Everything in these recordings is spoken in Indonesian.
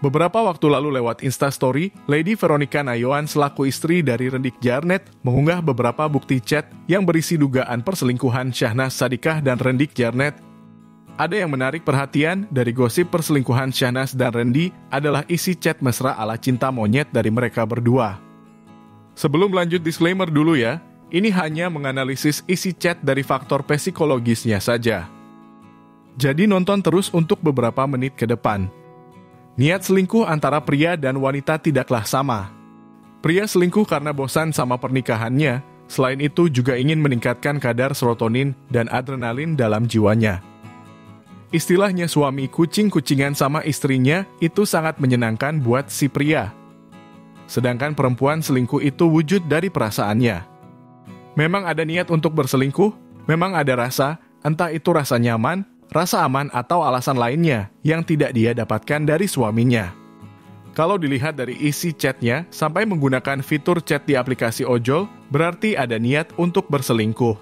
Beberapa waktu lalu lewat Instastory, Lady Veronica Nayuan selaku istri dari Rendik Djarnet mengunggah beberapa bukti chat yang berisi dugaan perselingkuhan Syahnas Sadiqah dan Rendik Djarnet. Ada yang menarik perhatian dari gosip perselingkuhan Syahnas dan Rendy adalah isi chat mesra ala cinta monyet dari mereka berdua. Sebelum lanjut disclaimer dulu ya, ini hanya menganalisis isi chat dari faktor psikologisnya saja. Jadi nonton terus untuk beberapa menit ke depan. Niat selingkuh antara pria dan wanita tidaklah sama. Pria selingkuh karena bosan sama pernikahannya, selain itu juga ingin meningkatkan kadar serotonin dan adrenalin dalam jiwanya. Istilahnya suami kucing-kucingan sama istrinya itu sangat menyenangkan buat si pria. Sedangkan perempuan selingkuh itu wujud dari perasaannya. Memang ada niat untuk berselingkuh, memang ada rasa, entah itu rasa nyaman, rasa aman atau alasan lainnya yang tidak dia dapatkan dari suaminya. Kalau dilihat dari isi chatnya sampai menggunakan fitur chat di aplikasi ojol, berarti ada niat untuk berselingkuh.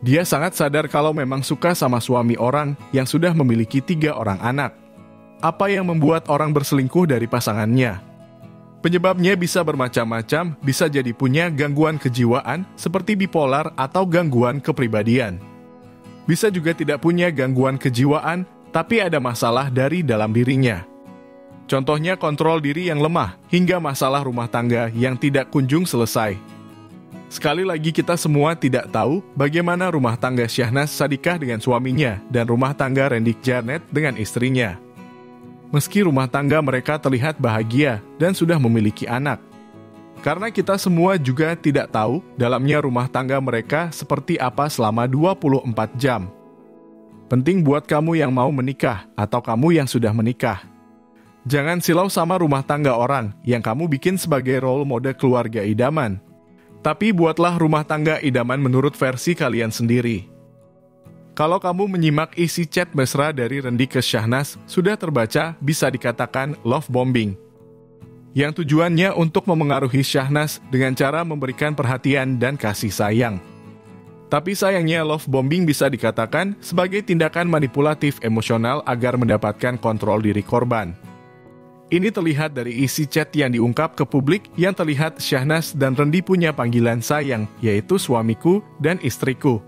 Dia sangat sadar kalau memang suka sama suami orang yang sudah memiliki 3 orang anak. Apa yang membuat orang berselingkuh dari pasangannya? Penyebabnya bisa bermacam-macam, bisa jadi punya gangguan kejiwaan seperti bipolar atau gangguan kepribadian. Bisa juga tidak punya gangguan kejiwaan, tapi ada masalah dari dalam dirinya. Contohnya kontrol diri yang lemah, hingga masalah rumah tangga yang tidak kunjung selesai. Sekali lagi kita semua tidak tahu bagaimana rumah tangga Syahnas Sadiqah dengan suaminya dan rumah tangga Rendik Djarnet dengan istrinya. Meski rumah tangga mereka terlihat bahagia dan sudah memiliki anak. Karena kita semua juga tidak tahu dalamnya rumah tangga mereka seperti apa selama 24 jam. Penting buat kamu yang mau menikah atau kamu yang sudah menikah. Jangan silau sama rumah tangga orang yang kamu bikin sebagai role model keluarga idaman. Tapi buatlah rumah tangga idaman menurut versi kalian sendiri. Kalau kamu menyimak isi chat mesra dari Rendy ke Syahnas, sudah terbaca bisa dikatakan love bombing. Yang tujuannya untuk memengaruhi Syahnas dengan cara memberikan perhatian dan kasih sayang. Tapi sayangnya love bombing bisa dikatakan sebagai tindakan manipulatif emosional agar mendapatkan kontrol diri korban. Ini terlihat dari isi chat yang diungkap ke publik yang terlihat Syahnas dan Rendy punya panggilan sayang, yaitu suamiku dan istriku.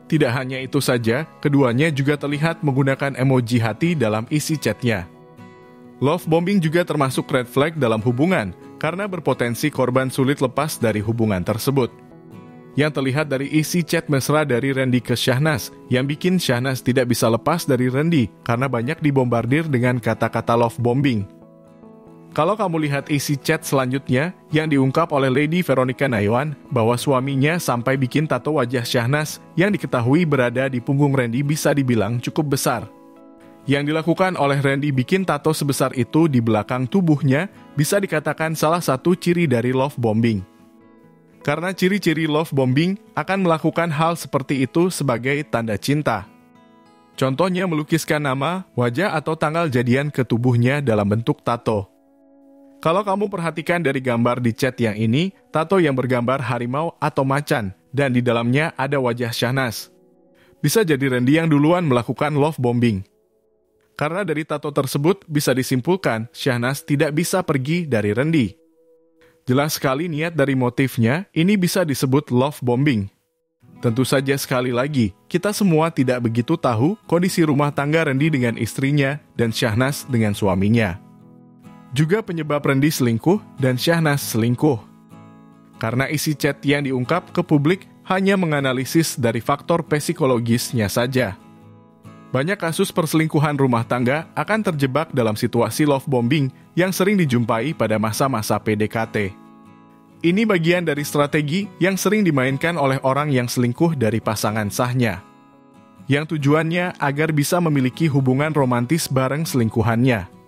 Tidak hanya itu saja, keduanya juga terlihat menggunakan emoji hati dalam isi chatnya. Love bombing juga termasuk red flag dalam hubungan, karena berpotensi korban sulit lepas dari hubungan tersebut. Yang terlihat dari isi chat mesra dari Rendy ke Syahnas, yang bikin Syahnas tidak bisa lepas dari Rendy, karena banyak dibombardir dengan kata-kata love bombing. Kalau kamu lihat isi chat selanjutnya, yang diungkap oleh Lady Veronica Nayuan, bahwa suaminya sampai bikin tato wajah Syahnas, yang diketahui berada di punggung Rendy bisa dibilang cukup besar. Yang dilakukan oleh Rendy bikin tato sebesar itu di belakang tubuhnya bisa dikatakan salah satu ciri dari love bombing. Karena ciri-ciri love bombing akan melakukan hal seperti itu sebagai tanda cinta. Contohnya melukiskan nama, wajah atau tanggal jadian ke tubuhnya dalam bentuk tato. Kalau kamu perhatikan dari gambar di chat yang ini, tato yang bergambar harimau atau macan dan di dalamnya ada wajah Syahnas. Bisa jadi Rendy yang duluan melakukan love bombing. Karena dari tato tersebut bisa disimpulkan Syahnas tidak bisa pergi dari Rendy. Jelas sekali niat dari motifnya, ini bisa disebut love bombing. Tentu saja sekali lagi, kita semua tidak begitu tahu kondisi rumah tangga Rendy dengan istrinya dan Syahnas dengan suaminya. Juga penyebab Rendy selingkuh dan Syahnas selingkuh. Karena isi chat yang diungkap ke publik hanya menganalisis dari faktor psikologisnya saja. Banyak kasus perselingkuhan rumah tangga akan terjebak dalam situasi love bombing yang sering dijumpai pada masa-masa PDKT. Ini bagian dari strategi yang sering dimainkan oleh orang yang selingkuh dari pasangan sahnya. Yang tujuannya agar bisa memiliki hubungan romantis bareng selingkuhannya.